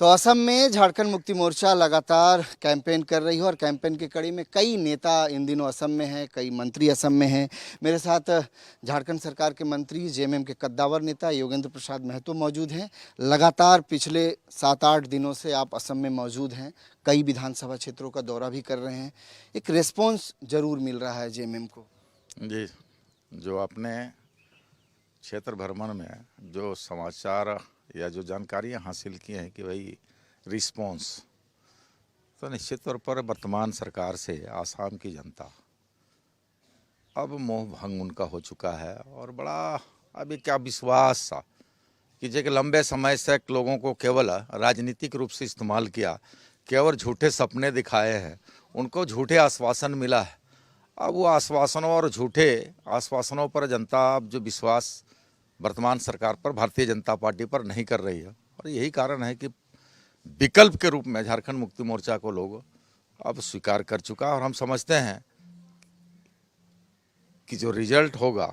तो असम में झारखंड मुक्ति मोर्चा लगातार कैंपेन कर रही है और कैंपेन की कड़ी में कई नेता इन दिनों असम में हैं, कई मंत्री असम में हैं। मेरे साथ झारखंड सरकार के मंत्री जेएमएम के कद्दावर नेता योगेंद्र प्रसाद महतो मौजूद हैं। लगातार पिछले 7-8 दिनों से आप असम में मौजूद हैं, कई विधानसभा क्षेत्रों का दौरा भी कर रहे हैं। एक रिस्पॉन्स जरूर मिल रहा है जेएमएम को। जी, जो अपने क्षेत्र भ्रमण में जो समाचार या जो जानकारियां हासिल की हैं कि भाई रिस्पॉन्स, तो निश्चित तौर पर वर्तमान सरकार से आसाम की जनता अब मोह भंग उनका हो चुका है। और बड़ा अभी क्या विश्वास सा कि जो कि लंबे समय से लोगों को केवल राजनीतिक रूप से इस्तेमाल किया, केवल झूठे सपने दिखाए हैं, उनको झूठे आश्वासन मिला है। अब वो आश्वासनों और झूठे आश्वासनों पर जनता अब जो विश्वास वर्तमान सरकार पर, भारतीय जनता पार्टी पर नहीं कर रही है। और यही कारण है कि विकल्प के रूप में झारखंड मुक्ति मोर्चा को लोग अब स्वीकार कर चुका। और हम समझते हैं कि जो रिजल्ट होगा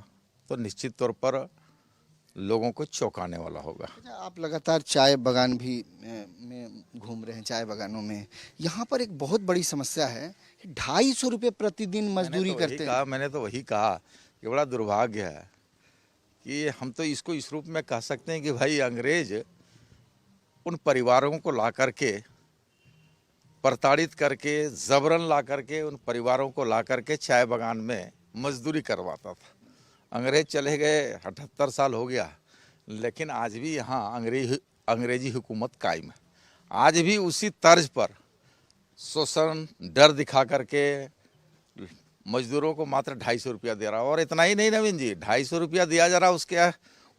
तो निश्चित तौर पर लोगों को चौंकाने वाला होगा। आप लगातार चाय बागान भी में घूम रहे हैं, चाय बागानों में यहाँ पर एक बहुत बड़ी समस्या है कि 250 रुपये प्रतिदिन मजदूरी करते हैं। मैंने तो वही कहा कि बड़ा दुर्भाग्य है कि हम तो इसको इस रूप में कह सकते हैं कि भाई अंग्रेज उन परिवारों को ला करके, प्रताड़ित करके, जबरन ला करके उन परिवारों को ला करके चाय बागान में मजदूरी करवाता था। अंग्रेज चले गए, 78 साल हो गया, लेकिन आज भी यहाँ अंग्रेजी हुकूमत कायम है। आज भी उसी तर्ज पर शोषण, डर दिखा करके मजदूरों को मात्र 250 रुपया दे रहा है। और इतना ही नहीं नवीन जी, 250 रुपया दिया जा रहा है, उसके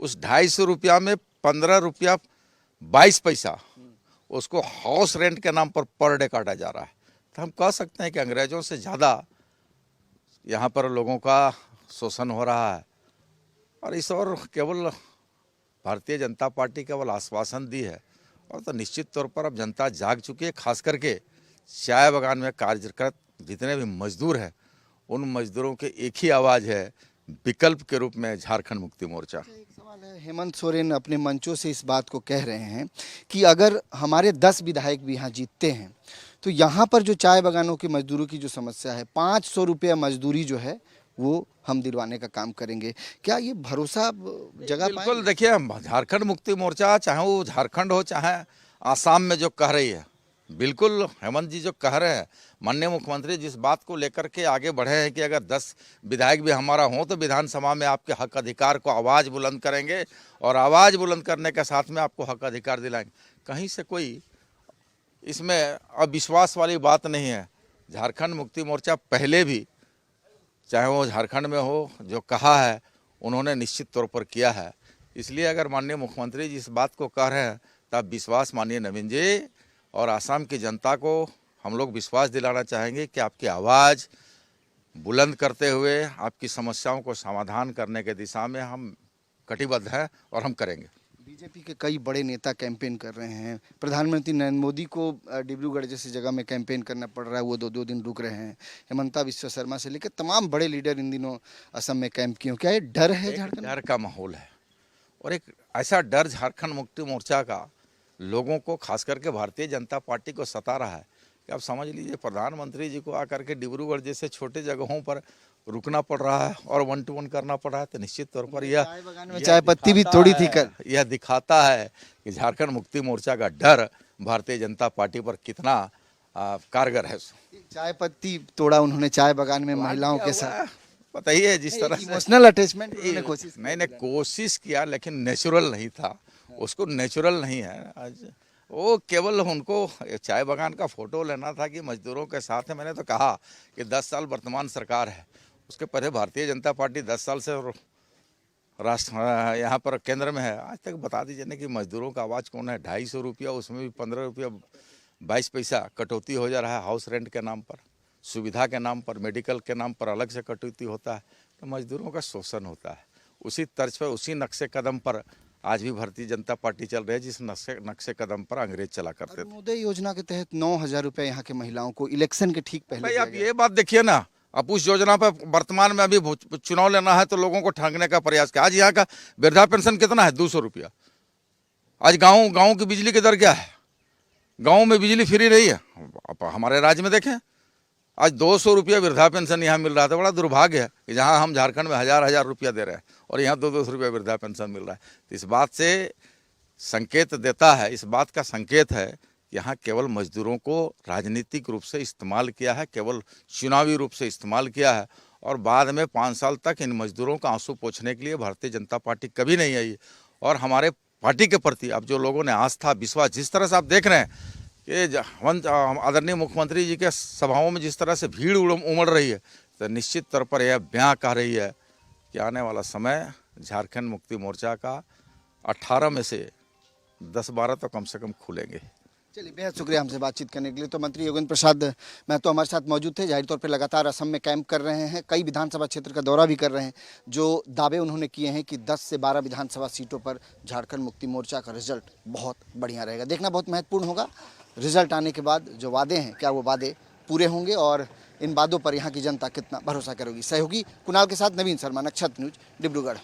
उस 250 रुपया में 15 रुपया 22 पैसा उसको हाउस रेंट के नाम पर डे काटा जा रहा है। तो हम कह सकते हैं कि अंग्रेजों से ज़्यादा यहाँ पर लोगों का शोषण हो रहा है। और इस और केवल भारतीय जनता पार्टी केवल आश्वासन दी है, और तो निश्चित तौर पर अब जनता जाग चुकी है। खास करके चाय बागान में कार्यरत जितने भी मजदूर हैं, उन मजदूरों के एक ही आवाज़ है, विकल्प के रूप में झारखंड मुक्ति मोर्चा। एक सवाल है, हेमंत सोरेन अपने मंचों से इस बात को कह रहे हैं कि अगर हमारे 10 विधायक भी यहाँ जीतते हैं तो यहाँ पर जो चाय बागानों के मजदूरों की जो समस्या है, 500 रुपया मजदूरी जो है वो हम दिलवाने का काम करेंगे। क्या ये भरोसा जगह पाएंगे? बिल्कुल, देखिए झारखंड मुक्ति मोर्चा चाहे वो झारखंड हो चाहे आसाम में जो कह रही है, बिल्कुल हेमंत जी जो कह रहे हैं, माननीय मुख्यमंत्री जिस बात को लेकर के आगे बढ़े हैं कि अगर 10 विधायक भी हमारा हों तो विधानसभा में आपके हक अधिकार को आवाज़ बुलंद करेंगे, और आवाज़ बुलंद करने के साथ में आपको हक अधिकार दिलाएंगे। कहीं से कोई इसमें अविश्वास वाली बात नहीं है। झारखंड मुक्ति मोर्चा पहले भी, चाहे वो झारखंड में हो, जो कहा है उन्होंने निश्चित तौर पर किया है। इसलिए अगर माननीय मुख्यमंत्री जी इस बात को कह रहे हैं तो आप विश्वास मानिए नवीन जी, और आसाम की जनता को हम लोग विश्वास दिलाना चाहेंगे कि आपकी आवाज़ बुलंद करते हुए आपकी समस्याओं को समाधान करने के दिशा में हम कटिबद्ध हैं और हम करेंगे। बीजेपी के कई बड़े नेता कैंपेन कर रहे हैं। प्रधानमंत्री नरेंद्र मोदी को डिब्रूगढ़ जैसी जगह में कैंपेन करना पड़ रहा है, वो 2-2 दिन रुक रहे हैं। हेमंता विश्व शर्मा से लेकर तमाम बड़े लीडर इन दिनों असम में कैंप किए। क्या ये डर है झारखंड? डर का माहौल है, और एक ऐसा डर झारखंड मुक्ति मोर्चा का लोगों को, खास करके भारतीय जनता पार्टी को सता रहा है कि आप समझ लीजिए प्रधानमंत्री जी को आकर के डिब्रूगढ़ जैसे छोटे जगहों पर रुकना पड़ रहा है और 1 to 1 करना पड़ रहा है। तो निश्चित तौर पर यह चाय पत्ती भी तोड़ी थी कल। यह दिखाता है कि झारखंड मुक्ति मोर्चा का डर भारतीय जनता पार्टी पर कितना कारगर है। चाय पत्ती तोड़ा उन्होंने चाय बागान में महिलाओं के साथ। बताइए जिस तरह से इमोशनल अटैचमेंट कोशिश मैंने कोशिश किया, लेकिन नेचुरल नहीं था, उसको नेचुरल नहीं है। आज वो केवल उनको चाय बागान का फोटो लेना था कि मजदूरों के साथ है। मैंने तो कहा कि 10 साल वर्तमान सरकार है, उसके पहले भारतीय जनता पार्टी 10 साल से राष्ट्र यहाँ पर केंद्र में है। आज तक बता दीजिए ना कि मजदूरों का आवाज़ कौन है? 250 रुपया, उसमें भी 15 रुपया 22 पैसा कटौती हो जा रहा है। हाउस रेंट के नाम पर, सुविधा के नाम पर, मेडिकल के नाम पर अलग से कटौती होता है। तो मजदूरों का शोषण होता है। उसी तर्ज पर, उसी नक्शे कदम पर आज भी भारतीय जनता पार्टी चल रही है, जिस नक्शे कदम पर अंग्रेज चला करते थे। अरुणोदय योजना के तहत 9,000 रुपये यहाँ के महिलाओं को इलेक्शन के ठीक पहले भाई आप ये बात देखिए ना, अब उस योजना पर वर्तमान में अभी चुनाव लेना है तो लोगों को ठगने का प्रयास किया। आज यहाँ का वृद्धा पेंशन कितना है? 200 रुपया। आज गाँव की बिजली की दर क्या है? गाँव में बिजली फ्री नहीं है। अब हमारे राज्य में देखें, आज 200 रुपया वृद्धा पेंशन यहाँ मिल रहा था। बड़ा दुर्भाग्य है कि जहाँ हम झारखंड में हज़ार रुपया दे रहे हैं और यहाँ 200 रुपया वृद्धा पेंशन मिल रहा है। तो इस बात से संकेत देता है, इस बात का संकेत है कि यहाँ केवल मजदूरों को राजनीतिक रूप से इस्तेमाल किया है, केवल चुनावी रूप से इस्तेमाल किया है और बाद में 5 साल तक इन मजदूरों का आंसू पोंछने के लिए भारतीय जनता पार्टी कभी नहीं आई। और हमारे पार्टी के प्रति अब जो लोगों ने आस्था विश्वास, जिस तरह से आप देख रहे हैं कि आदरणीय मुख्यमंत्री जी के सभाओं में जिस तरह से भीड़ उमड़ रही है, तो निश्चित तौर पर यह बयां कह रही है कि आने वाला समय झारखंड मुक्ति मोर्चा का 18 में से 10-12 तो कम से कम खुलेंगे। चलिए, बेहद शुक्रिया हमसे बातचीत करने के लिए। तो मंत्री योगेंद्र प्रसाद महतो हमारे साथ मौजूद थे। जाहिर तौर पे लगातार असम में कैंप कर रहे हैं, कई विधानसभा क्षेत्र का दौरा भी कर रहे हैं। जो दावे उन्होंने किए हैं कि 10 से 12 विधानसभा सीटों पर झारखंड मुक्ति मोर्चा का रिजल्ट बहुत बढ़िया रहेगा। देखना बहुत महत्वपूर्ण होगा रिजल्ट आने के बाद जो वादे हैं, क्या वो वादे पूरे होंगे और इन वादों पर यहाँ की जनता कितना भरोसा करेगी। सहयोगी कुणाल के साथ नवीन शर्मा, नक्षत्र न्यूज, डिब्रूगढ़।